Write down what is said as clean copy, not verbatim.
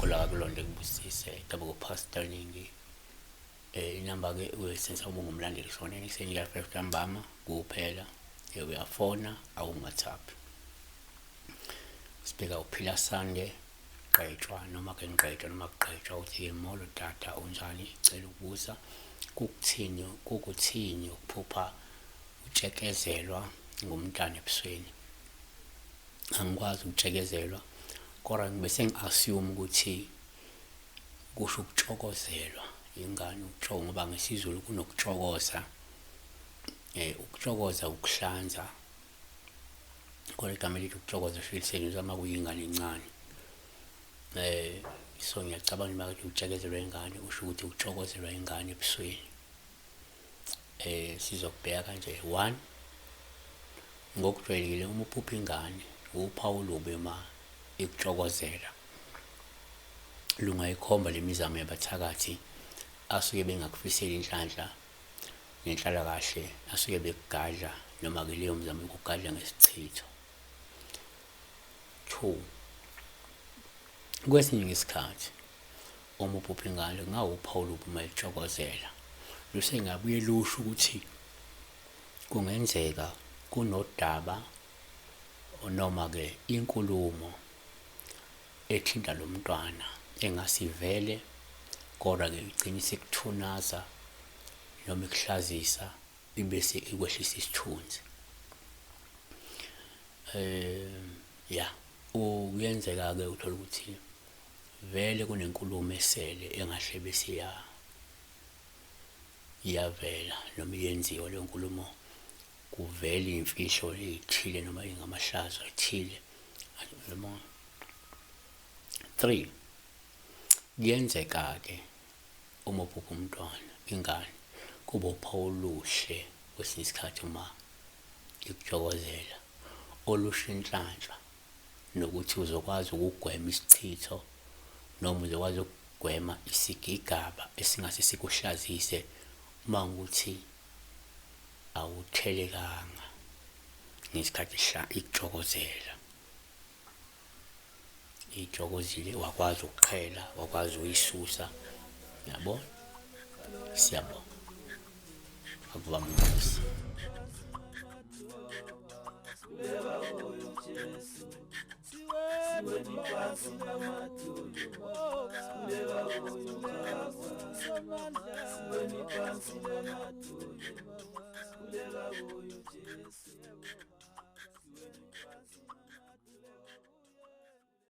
uNkulunkulu akulonde kubusise Dabuko Pastor Ningi. Inamba-ke usenza ube ngumlandeli kusona ekuseni ka-5 ntambama kuphela uyafona awungathaphi. Sibheka uPhila Sande Gqetshwa noma ke Ngqetshwa noma Gqetshwa uthi molo tata unjani cela ukubuza kukuthini ukuphupha utshekezelwa ngumntana ebusweni. Angikwazi ukutshekezelwa kodwa ngibe sengi-assume ukuthi kusho ukutshokozelwa ingane ukutshokoza ngoba ngesiZulu kunokutshokoza ukutshokoza ukuhlanza kodwa igama elithi ukutshokoza lisetshenziswa uma kuyingane encane. So ngiyacabanga uma kuthi utshekezelwa ingane usho ukuthi utshokozelwa ingane ebusweni. Sizokubheka kanje 1 ngokujwayelekile uma uphupha ingane uphawu lubi uma ikutshokozela lungayikhomba lemizamo yabathakathi asuke bengakufisela inhlanhla nenhlalakahle asuke bekugadla noma ke leyo mizamo yokugadla ngesichitho. 2 kwesinye isikhathi uma uphupha ingane kungawuphawu lubi uma ikutshokozela lusengabuye lusho ukuthi kungenzeka kunodaba noma ke inkulumo ethinta lo mntwana engasivele kodwa ke igcina isekuthunaza noma ikuhlazisa ibese ikwehlisa isithunzi. Kuyenzeka ke uthola ukuthi vele kunenkulumo esele engahle bese iyavela noma iyenziwa leyo nkulumo kuvela imfihlo ezithile noma ingamahlazo athile. 3 kuyenzeka ke uma uphupha umntwana ingane kuba uphawu oluhle kwesinye isikhathi uma ikutshokozela olusha inhlanhla nokuthi uzokwazi ukugwema isichitho noma uzokwazi ukugwema isigigaba esingase sikuhlazise uma ukuthi awuthelekanga ngesikhathi ikutshokozela. Itshokozile wakwazi ukuqhela wakwazi ukuyisusa yabo. Siyabonga akuba mngozi. Siweni phansi